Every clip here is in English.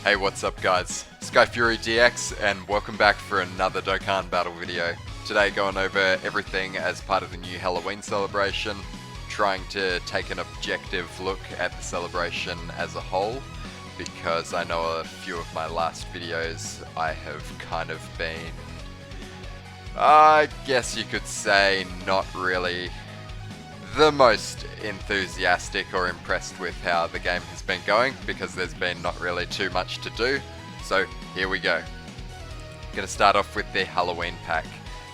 Hey, what's up guys? SkyfuryDX and welcome back for another Dokkan battle video. Today going over everything as part of the new Halloween celebration, trying to take an objective look at the celebration as a whole, because I know a few of my last videos I have kind of been, I guess you could say, not really the most enthusiastic or impressed with how the game has been going, because there's been not really too much to do. So here we go. Gonna start off with the Halloween pack.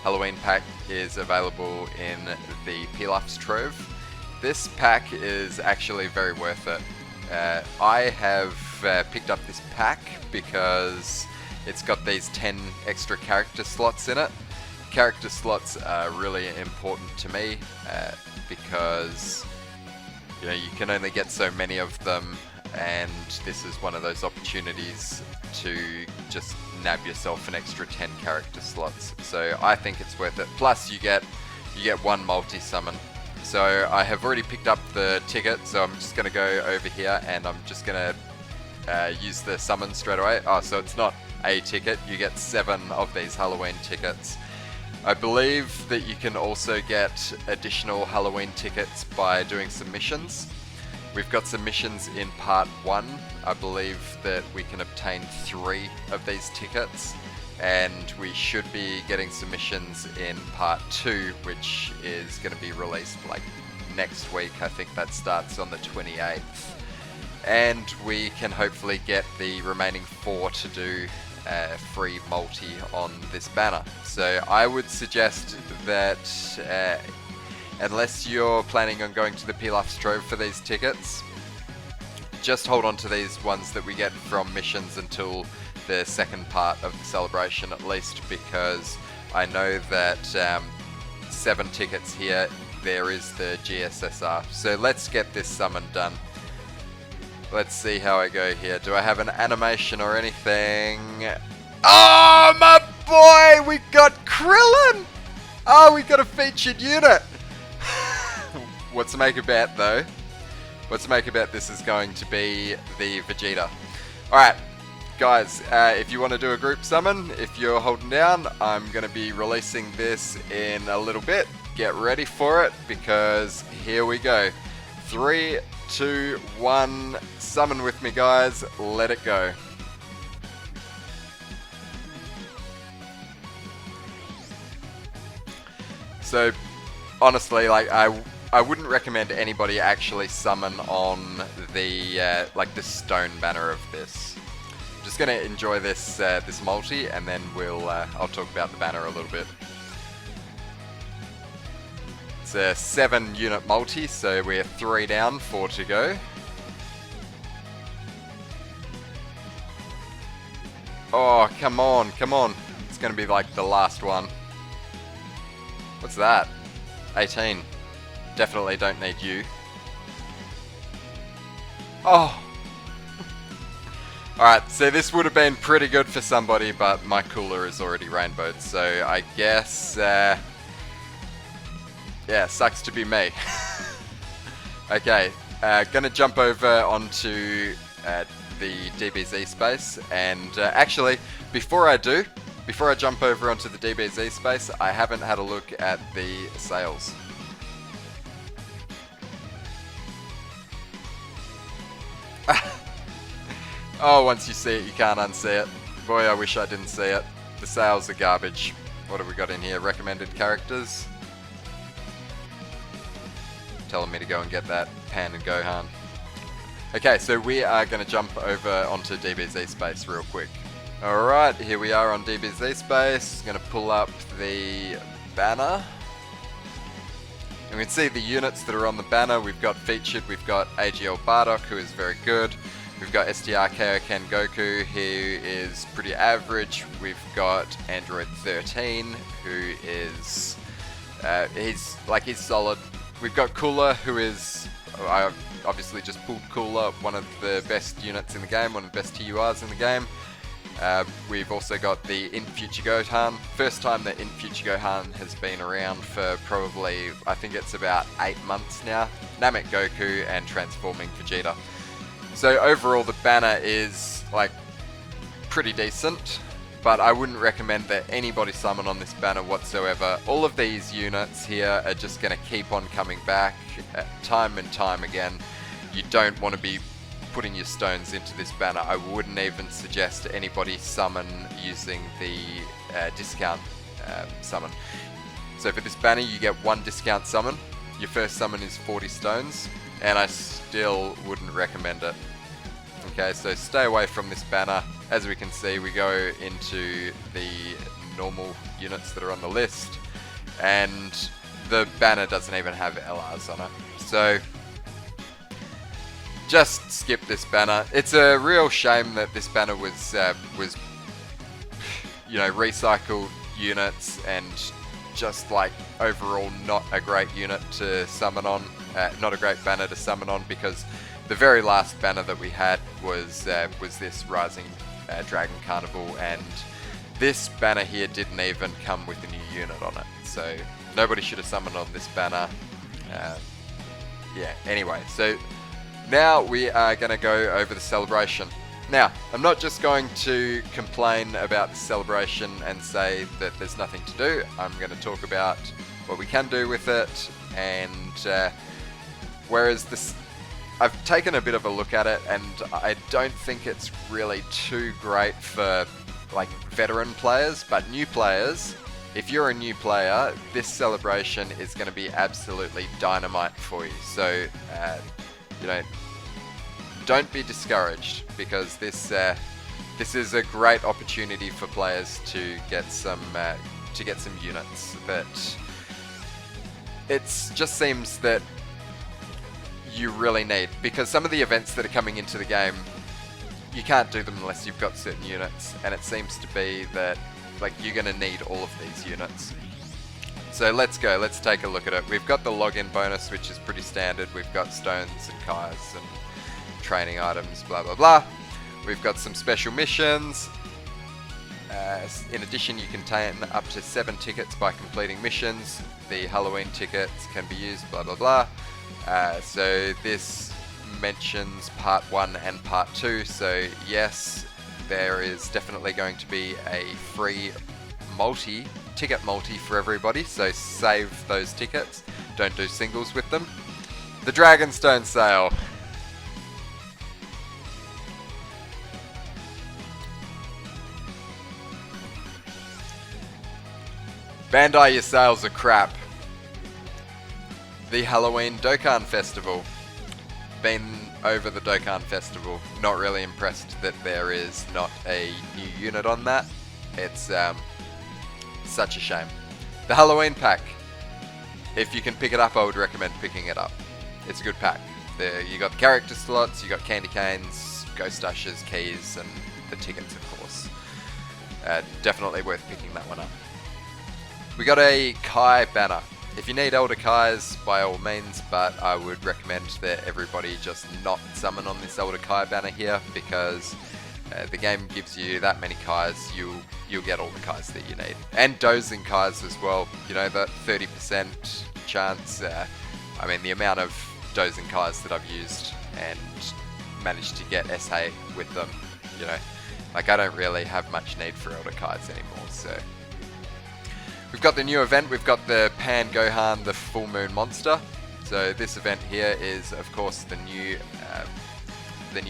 Halloween pack is available in the Pilaf's Trove. This pack is actually very worth it. I have picked up this pack because it's got these 10 extra character slots in it. Character slots are really important to me because you can only get so many of them, and this is one of those opportunities to just nab yourself an extra 10 character slots. So I think it's worth it. Plus you get one multi-summon. So I have already picked up the ticket, so I'm just going to go over here and I'm just going to use the summon straight away. Oh, so it's not a ticket, you get 7 of these Halloween tickets. I believe that you can also get additional Halloween tickets by doing some missions. We've got some missions in part 1. I believe that we can obtain 3 of these tickets, and we should be getting some missions in part 2, which is going to be released like next week. I think that starts on the 28th. And we can hopefully get the remaining 4 to do free multi on this banner. So I would suggest that unless you're planning on going to the Pilaf's Trove for these tickets, just hold on to these ones that we get from missions until the second part of the celebration at least, because I know that 7 tickets here, there is the GSSR. So let's get this summon done. Let's see how I go here. Do I have an animation or anything? Oh, my boy! We got Krillin! Oh, we got a featured unit! What's to make a bet, though? What's to make a bet this is going to be the Vegito? Alright, guys, if you want to do a group summon, if you're holding down, I'm going to be releasing this in a little bit. Get ready for it, because here we go. 3, 2, 1, summon with me guys, let it go. So honestly, like I wouldn't recommend anybody actually summon on the like the stone banner of this. I'm just gonna enjoy this this multi, and then I'll talk about the banner a little bit. It's a 7 unit multi, so we're 3 down, 4 to go. Oh, come on, come on. It's going to be like the last one. What's that? 18. Definitely don't need you. Oh! Alright, so this would have been pretty good for somebody, but my cooler is already rainbowed, so I guess... yeah, sucks to be me. Okay, gonna jump over onto the DBZ space, and actually, before I jump over onto the DBZ space, I haven't had a look at the sales. Oh, once you see it, you can't unsee it. Boy, I wish I didn't see it. The sales are garbage. What have we got in here? Recommended characters. Telling me to go and get that Pan and Gohan. Okay, so we are going to jump over onto DBZ space real quick. Alright, here we are on DBZ space. Going to pull up the banner. And we can see the units that are on the banner. We've got featured, we've got AGL Bardock, who is very good. We've got STR Kaioken Goku, who is pretty average. We've got Android 13, who is... he's solid. We've got Cooler, who is... I obviously just pulled Cooler, one of the best units in the game, one of the best TURs in the game. We've also got the In Future Gohan. First time that In Future Gohan has been around for probably, I think it's about 8 months now. Namek Goku and Transforming Vegeta. So overall the banner is like pretty decent, but I wouldn't recommend that anybody summon on this banner whatsoever. All of these units here are just going to keep on coming back time and time again. You don't want to be putting your stones into this banner. I wouldn't even suggest anybody summon using the discount summon. So for this banner you get 1 discount summon. Your first summon is 40 stones, and I still wouldn't recommend it. Okay, so stay away from this banner. As we can see, we go into the normal units that are on the list, and the banner doesn't even have LRs on it. So just skip this banner. It's a real shame that this banner was you know, recycled units and just like overall not a great unit to summon on, not a great banner to summon on, because the very last banner that we had was this Rising Dragon Carnival, and this banner here didn't even come with a new unit on it, so nobody should have summoned on this banner. Yeah, anyway, so now we are going to go over the celebration. Now, I'm not just going to complain about the celebration and say that there's nothing to do. I'm going to talk about what we can do with it, and whereas this, I've taken a bit of a look at it, and I don't think it's really too great for like veteran players, but new players, if you're a new player, this celebration is going to be absolutely dynamite for you. So, you know, don't be discouraged, because this is a great opportunity for players to get some units that it just seems that you really need, because some of the events that are coming into the game, you can't do them unless you've got certain units, and it seems to be that like you're going to need all of these units. So let's go, let's take a look at it. We've got the login bonus, which is pretty standard. We've got stones and kais and training items, blah blah blah. We've got some special missions. In addition, you can obtain up to 7 tickets by completing missions. The Halloween tickets can be used, blah blah blah. So this mentions part 1 and part 2, so yes, there is definitely going to be a free ticket multi for everybody, so save those tickets, don't do singles with them. The Dragonstone sale. Bandai, your sales are crap. The Halloween Dokkan Festival. Been over the Dokkan Festival. Not really impressed that there is not a new unit on that. It's such a shame. The Halloween pack. If you can pick it up, I would recommend picking it up. It's a good pack. You got the character slots, you got candy canes, ghost ushers, keys, and the tickets, of course. Definitely worth picking that one up. We got a Kai banner. If you need Elder Kais, by all means, but I would recommend that everybody just not summon on this Elder Kai banner here, because the game gives you that many Kais, you'll get all the Kais that you need. And dozing Kais as well, you know, that 30% chance. I mean, the amount of dozing Kais that I've used and managed to get SA with them, you know, like I don't really have much need for Elder Kais anymore, so. We've got the new event, we've got the Pan Gohan, the Full Moon Monster. So this event here is, of course, the new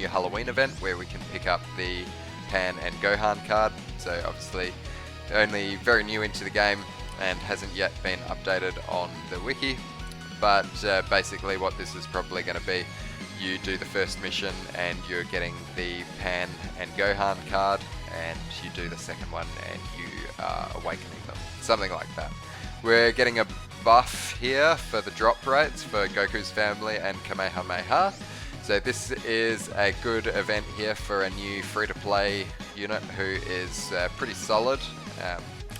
Halloween event where we can pick up the Pan and Gohan card. So obviously only very new into the game and hasn't yet been updated on the wiki. But basically what this is probably going to be, you do the first mission and you're getting the Pan and Gohan card, and you do the second one and you are awakening them. Something like that. We're getting a buff here for the drop rates for Goku's family and Kamehameha. So this is a good event here for a new free-to-play unit who is pretty solid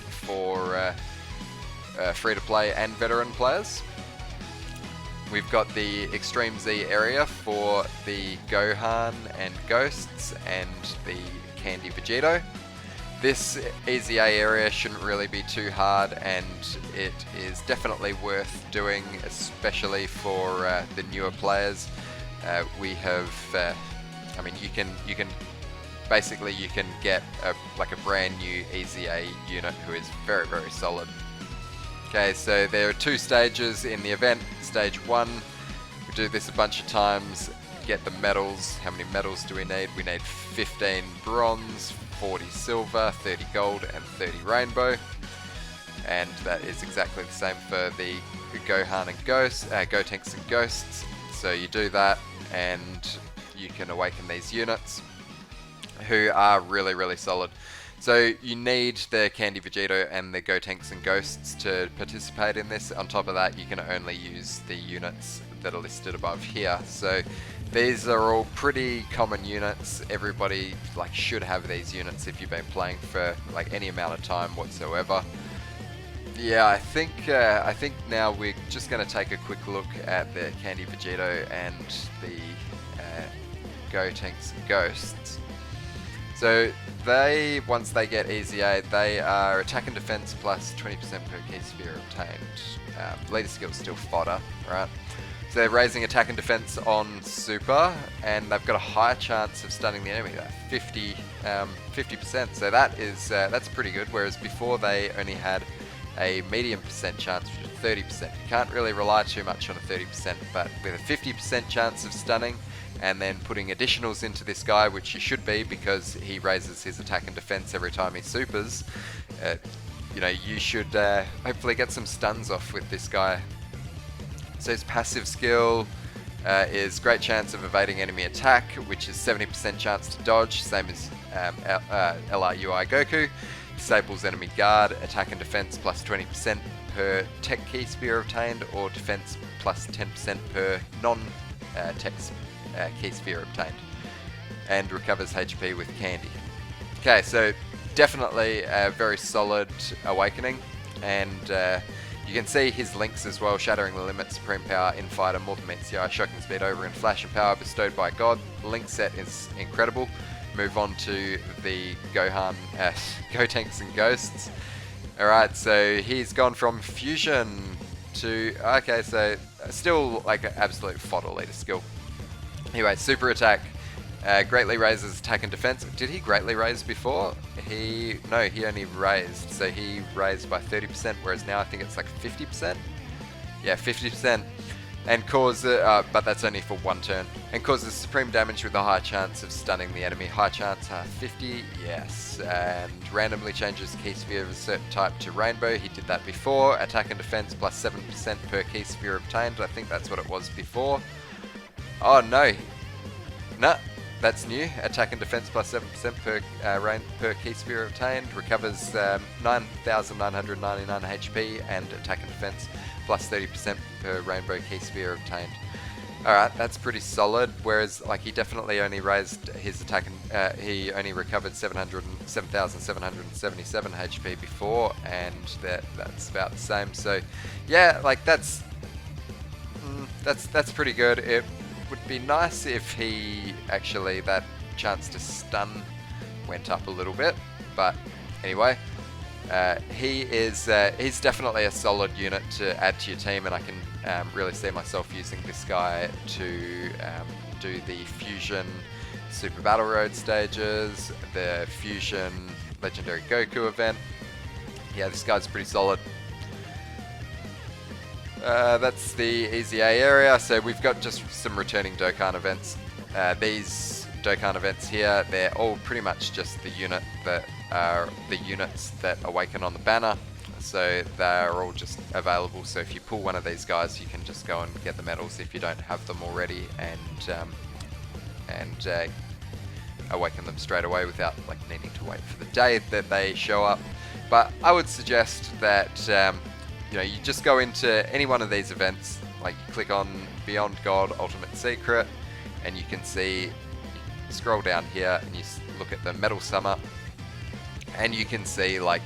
for free-to-play and veteran players. We've got the Extreme Z area for the Gohan and Ghosts and the Candy Vegito. This Easy A area shouldn't really be too hard, and it is definitely worth doing, especially for the newer players. We have, I mean, you can basically you can get like a brand new Easy A unit who is very, very solid. Okay, so there are 2 stages in the event. Stage 1, we do this a bunch of times, get the medals. How many medals do we need? We need 15 bronze, 40 silver, 30 gold, and 30 rainbow. And that is exactly the same for the Gohan and Gotenks and Ghosts. So you do that, and you can awaken these units, who are really, really solid. So you need the Candy Vegito and the Gotenks and Ghosts to participate in this. On top of that, you can only use the units that are listed above here. So these are all pretty common units. Everybody like should have these units if you've been playing for like any amount of time whatsoever. Yeah, I think now we're just going to take a quick look at the Candy Vegito and the Gotenks and Ghosts. So they, once they get Easy A, they are attack and defense plus 20% per key sphere obtained. Leader skill still fodder, right? So they're raising attack and defense on super, and they've got a higher chance of stunning the enemy, 50%. So that is that's pretty good. Whereas before they only had a medium percent chance, which is 30%. You can't really rely too much on a 30%, but with a 50% chance of stunning, and then putting additionals into this guy, which you should be because he raises his attack and defense every time he supers, you know, you should hopefully get some stuns off with this guy. So his passive skill is great chance of evading enemy attack, which is 70% chance to dodge, same as LRUI Goku. Disables enemy guard, attack and defense plus 20% per tech key sphere obtained, or defense plus 10% per non-tech key sphere obtained, and recovers HP with candy. Okay, so definitely a very solid awakening, and you can see his links as well: shattering the limit, supreme power, infighter, more than meets the eye, shocking speed, over in flash and power bestowed by God. Link set is incredible. Move on to the Gohan, Gotenks and Ghosts. Alright, so he's gone from fusion to, okay, so still like an absolute fodder leader skill. Anyway, super attack greatly raises attack and defense. Did he greatly raise before? No, he only raised. So he raised by 30%, whereas now I think it's like 50%. Yeah, 50%. And but that's only for one turn. And causes supreme damage with a high chance of stunning the enemy. High chance, 50, yes. And randomly changes key sphere of a certain type to rainbow. He did that before. Attack and defense plus 7% per key sphere obtained. I think that's what it was before. Oh no. Nah, that's new. Attack and defense plus 7% per key sphere obtained. Recovers 9,999 HP, and attack and defense plus 30% per rainbow key sphere obtained. Alright, that's pretty solid, whereas like he definitely only raised his attack and he only recovered 7,777 HP before, and that's about the same. So yeah, like that's pretty good. It would be nice if he actually, that chance to stun went up a little bit, but anyway, he's definitely a solid unit to add to your team, and I can really see myself using this guy to do the Fusion Super Battle Road stages, the Fusion Legendary Goku event. Yeah, this guy's pretty solid. That's the Easy A area, so we've got just some returning Dokkan events. These Dokkan events here, they're all pretty much just the unit that are the units that awaken on the banner, so they're all just available. So if you pull one of these guys, you can just go and get the medals if you don't have them already, and awaken them straight away without like needing to wait for the day that they show up. But I would suggest that you know, you just go into any one of these events, like you click on Beyond God Ultimate Secret, and you can see, you scroll down here and you look at the medal sum up, and you can see like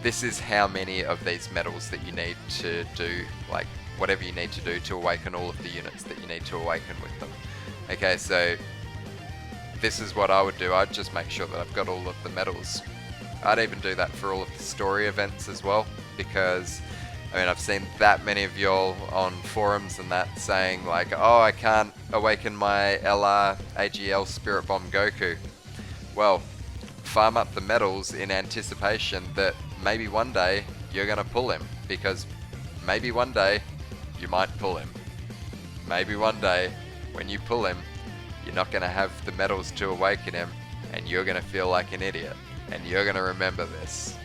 this is how many of these medals that you need to do, like whatever you need to do to awaken all of the units that you need to awaken with them. Okay, so this is what I would do. I'd just make sure that I've got all of the medals. I'd even do that for all of the story events as well, because I mean, I've seen that many of y'all on forums and that saying like, oh, I can't awaken my LR AGL Spirit Bomb Goku. well, farm up the medals in anticipation that maybe one day you're going to pull him, because maybe one day you might pull him. Maybe one day when you pull him, you're not going to have the medals to awaken him, and you're going to feel like an idiot, and you're going to remember this.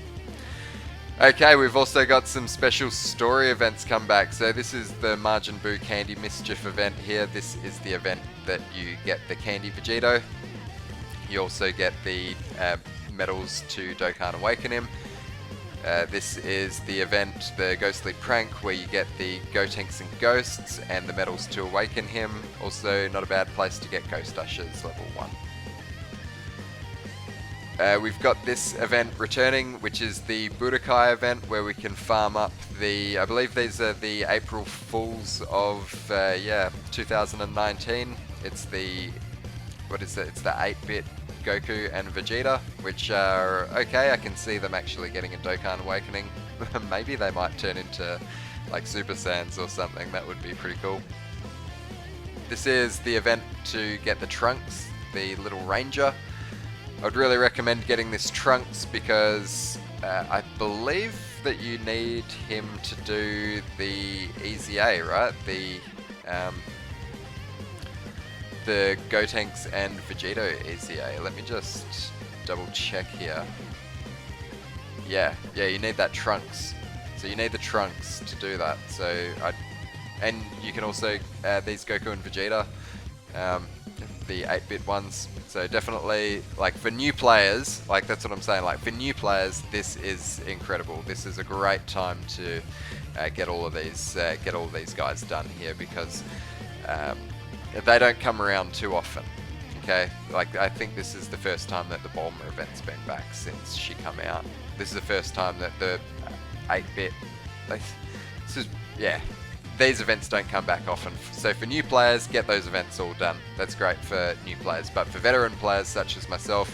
Okay, we've also got some special story events come back. So this is the Majin Buu Candy Mischief event here. This is the event that you get the Candy Vegito. You also get the medals to Dokkan Awaken him. This is the event, the Ghostly Prank, where you get the Gotenks and Ghosts and the medals to awaken him. Also, not a bad place to get Ghost Ushers level 1. We've got this event returning, which is the Budokai event, where we can farm up the, I believe these are the April Fools of 2019. It's the, what is it? It's the 8-bit Goku and Vegeta, which are okay. I can see them actually getting a Dokkan Awakening. Maybe they might turn into like Super Saiyans or something. That would be pretty cool. This is the event to get the Trunks, the little Ranger. I'd really recommend getting this Trunks because I believe that you need him to do the Easy A, right? The Gotenks and Vegito Easy A. Let me just double check here. Yeah, you need that Trunks. So you need the Trunks to do that. And you can also these Goku and Vegeta, the 8-bit ones. So definitely, like for new players, like that's what I'm saying. Like for new players, this is incredible. This is a great time to get all of these guys done here because they don't come around too often. Okay, like I think this is the first time that the Bulma event's been back since she come out. This is the first time that the 8-bit. These events don't come back often. So for new players, get those events all done. That's great for new players. But for veteran players such as myself,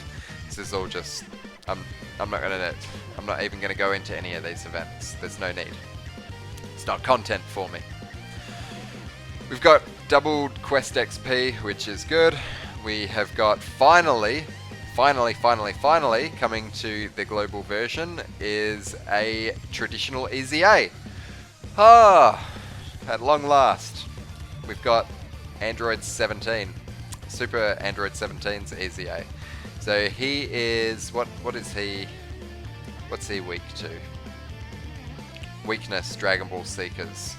this is all just. I'm not even gonna go into any of these events. There's no need. It's not content for me. We've got doubled Quest XP, which is good. We have got finally coming to the global version is a traditional Easy A. At long last, we've got Android 17, Super Android 17's Easy A. So he is what is he? What's he weak to? Weakness, Dragon Ball Seekers.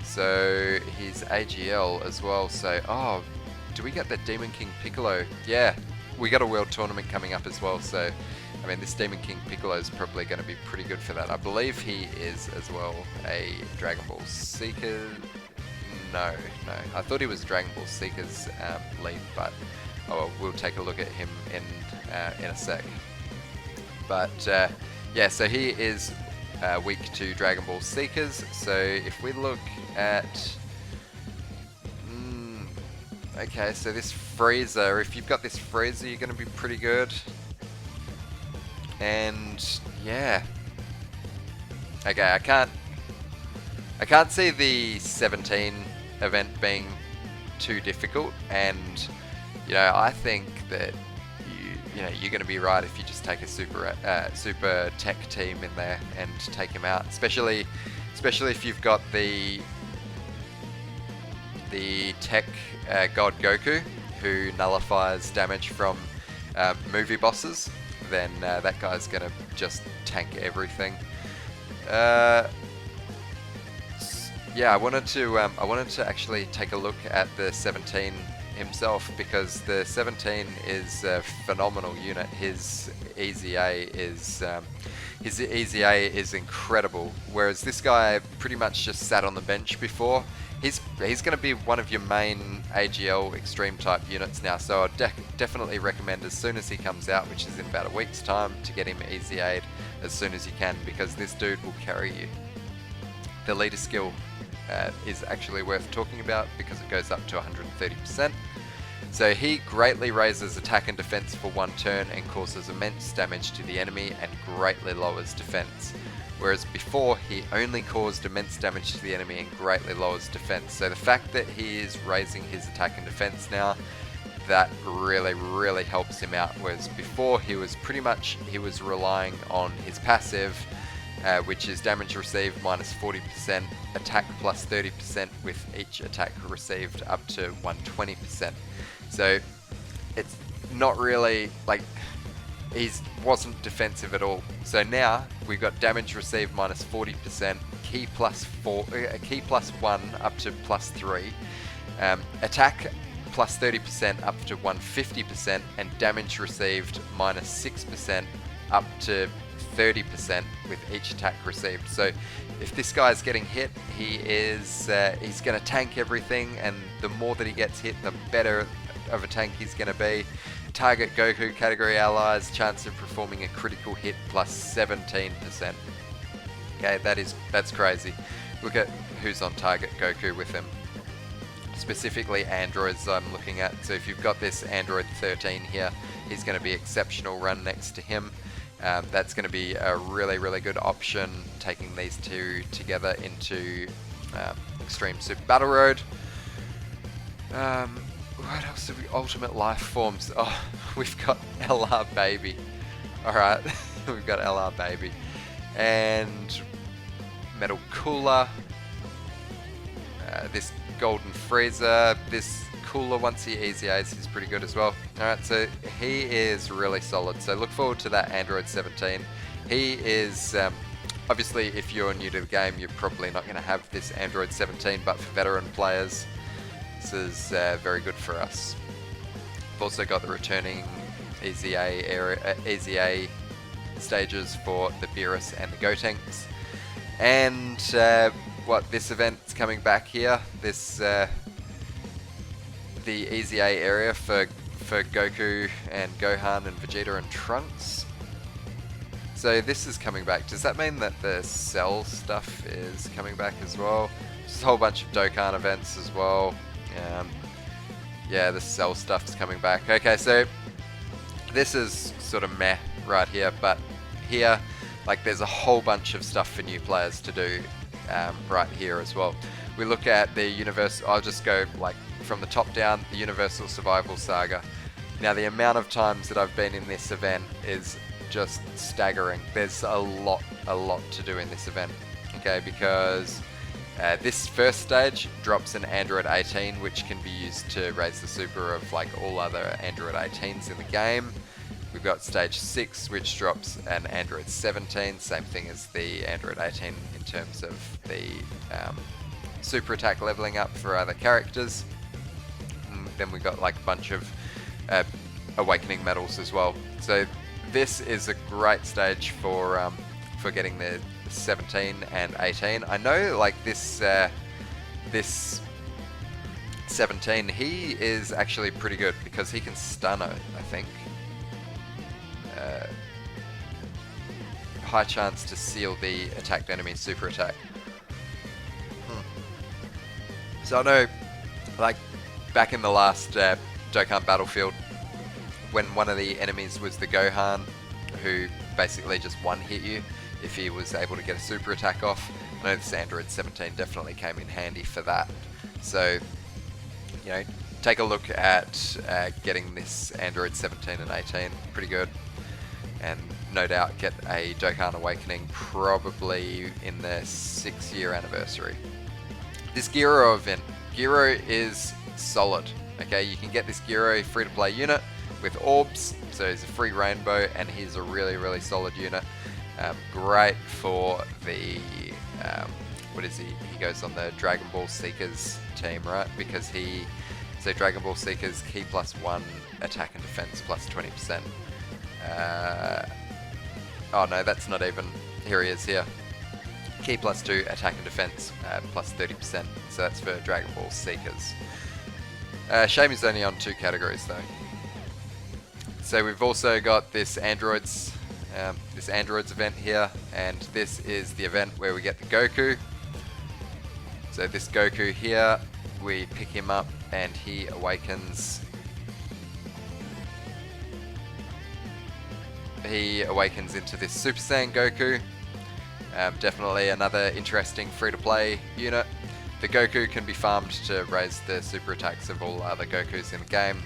So he's AGL as well. So do we get the Demon King Piccolo? Yeah, we got a world tournament coming up as well. So I mean, this Demon King Piccolo is probably going to be pretty good for that. I believe he is as well a Dragon Ball Seeker. No. I thought he was Dragon Ball Seeker's lead, but we'll take a look at him in a sec. But yeah, so he is weak to Dragon Ball Seekers. So if we look at okay, so this Freezer, if you've got this Freezer, you're going to be pretty good. And yeah, okay, I can't see the 17 event being too difficult, and I think that you're going to be right if you just take a super tech team in there and take him out, especially if you've got the tech god Goku, who nullifies damage from movie bosses. Then that guy's gonna just tank everything. Yeah, I wanted to actually take a look at the 17 himself, because the 17 is a phenomenal unit. His Easy A is incredible, whereas this guy pretty much just sat on the bench before. He's going to be one of your main AGL extreme type units now, so I'd definitely recommend as soon as he comes out, which is in about a week's time, to get him Easy Aid as soon as you can, because this dude will carry you. The leader skill is actually worth talking about because it goes up to 130%. So he greatly raises attack and defense for one turn and causes immense damage to the enemy and greatly lowers defense. Whereas before, he only caused immense damage to the enemy and greatly lowers defense. So the fact that he is raising his attack and defense now, that really helps him out. Whereas before he was relying on his passive, which is damage received minus 40%, attack plus 30% with each attack received up to 120%. So it's not really like he wasn't defensive at all. So now we've got damage received minus 40%, key plus 1 up to plus 3, attack plus 30% up to 150%, and damage received minus 6% up to 30% with each attack received. So if this guy's getting hit, he's going to tank everything, and the more that he gets hit, the better of a tank he's going to be. Target Goku category allies, chance of performing a critical hit plus 17%. Okay, that's crazy. Look at who's on target Goku with him. Specifically androids I'm looking at. So if you've got this Android 13 here, he's going to be exceptional run next to him. That's going to be a really good option, taking these two together into Extreme Super Battle Road. What else have we? Ultimate Life Forms. Oh, we've got LR Baby. Alright, we've got LR Baby. And Metal Cooler. This Golden Freezer. This Cooler, once he easy A's, is pretty good as well. Alright, so he is really solid. So look forward to that Android 17. He is, obviously if you're new to the game, you're probably not going to have this Android 17, but for veteran players, this is very good for us. We've also got the returning Easy A stages for the Beerus and the Gotenks. And this event's coming back here. This the Easy A area for Goku and Gohan and Vegeta and Trunks. So this is coming back. Does that mean that the Cell stuff is coming back as well? Just a whole bunch of Dokkan events as well. Yeah, the Cell stuff's coming back. Okay, so this is sort of meh right here, but here, like, there's a whole bunch of stuff for new players to do right here as well. We look at the Universal, I'll just go like from the top down, the Universal Survival Saga. Now the amount of times that I've been in this event is just staggering. There's a lot to do in this event, okay, because this first stage drops an Android 18, which can be used to raise the super of like all other Android 18s in the game. We've got stage 6, which drops an Android 17, same thing as the Android 18 in terms of the super attack leveling up for other characters. And then we've got like a bunch of awakening medals as well. So this is a great stage for getting the 17 and 18. I know like this 17, he is actually pretty good because he can stun it, I think. High chance to seal the attacked enemy's super attack. So I know, like, back in the last Dokkan Battlefield, when one of the enemies was the Gohan, who basically just one-hit you if he was able to get a super attack off, I know this Android 17 definitely came in handy for that. So, you know, take a look at getting this Android 17 and 18, pretty good. And no doubt get a Dokkan Awakening probably in the 6-year anniversary. This Gyro event, Gyro is solid. Okay, you can get this Gyro free-to-play unit with orbs, so he's a free rainbow, and he's a really solid unit. Great for the what is he? He goes on the Dragon Ball Seekers team, right? Because so Dragon Ball Seekers key +1, attack and defense +20%. Oh no, that's not even. Here he is here. Key +2, attack and defense +30%. So that's for Dragon Ball Seekers. Shame he's only on 2 categories though. So we've also got this Androids event here, and this is the event where we get the Goku. So this Goku here, we pick him up and he awakens. He awakens into this Super Saiyan Goku. Definitely another interesting free-to-play unit. The Goku can be farmed to raise the super attacks of all other Gokus in the game.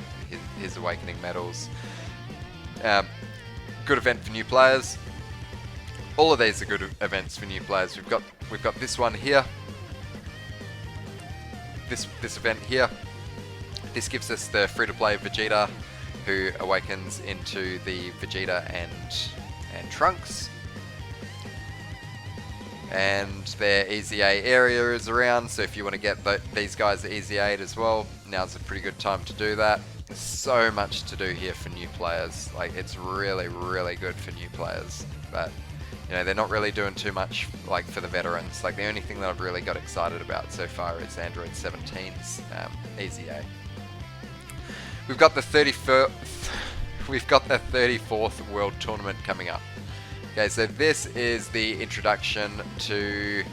his awakening medals. Good event for new players. All of these are good events for new players. We've got this one here. This event here. This gives us the free-to-play Vegeta, who awakens into the Vegeta and Trunks. And their Easy 8 area is around, so if you want to get these guys at Easy 8 as well, now's a pretty good time to do that. There's so much to do here for new players. Like, it's really, really good for new players. But, you know, they're not really doing too much, like, for the veterans. Like, the only thing that I've really got excited about so far is Android 17's Easy 8. We've got the 34th World Tournament coming up. Okay, so this is the introduction to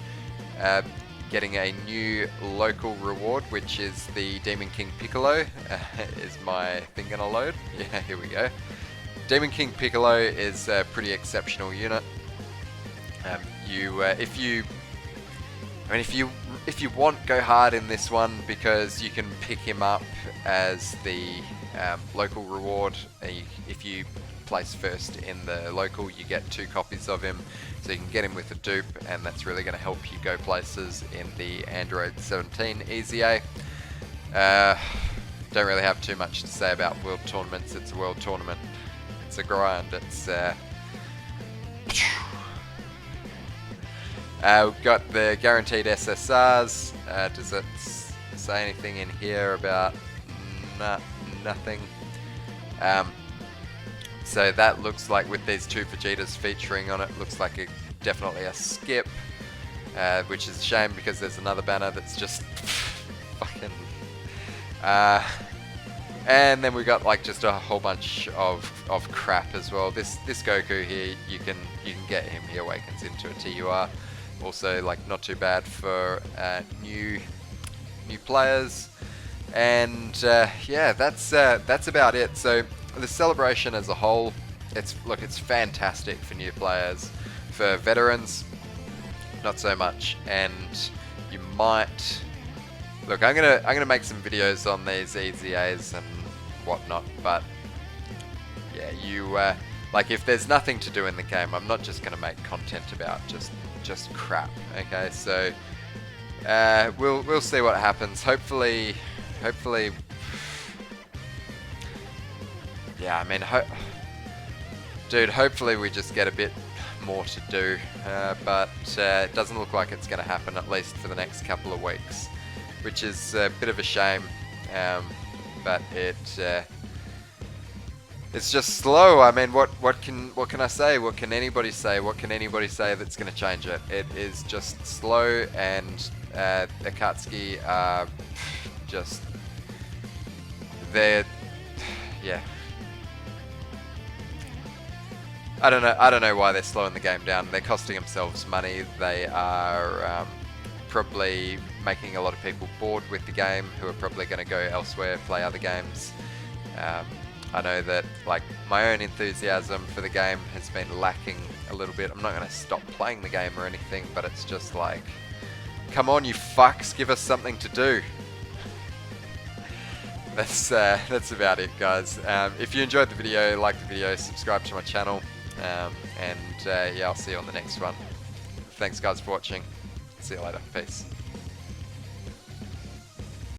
getting a new local reward, which is the Demon King Piccolo. Is my thing gonna load? Yeah, here we go. Demon King Piccolo is a pretty exceptional unit. If you want, go hard in this one, because you can pick him up as the local reward. If you place first in the local, you get 2 copies of him, so you can get him with a dupe, and that's really going to help you go places in the Android 17 Easy A. Don't really have too much to say about world tournaments. It's a world tournament. It's a grind. It's we've got the guaranteed SSRs. Does it say anything in here about nothing? So that looks like, with these 2 Vegetas featuring on it, looks like definitely a skip, which is a shame because there's another banner that's just fucking. And then we got like just a whole bunch of crap as well. This Goku here, you can get him. He awakens into a TUR. Also, like, not too bad for new players. And yeah, that's about it. So the celebration as a whole, it's fantastic for new players. For veterans, not so much. And you might look. I'm gonna make some videos on these EZAs and whatnot. But yeah, like, if there's nothing to do in the game, I'm not just gonna make content about just crap. Okay, so we'll see what happens. Hopefully. Yeah, I mean, dude, hopefully we just get a bit more to do, but it doesn't look like it's going to happen, at least for the next couple of weeks, which is a bit of a shame, but it's just slow. I mean, what can I say? What can anybody say? What can anybody say that's going to change it? It is just slow, and Akatsuki are just, yeah. I don't know why they're slowing the game down. They're costing themselves money. They are probably making a lot of people bored with the game, who are probably going to go elsewhere, play other games. I know that, like, my own enthusiasm for the game has been lacking a little bit. I'm not going to stop playing the game or anything, but it's just like, come on, you fucks, give us something to do. That's about it, guys. If you enjoyed the video, like the video, subscribe to my channel, and yeah, I'll see you on the next one. Thanks, guys, for watching. See you later. Peace.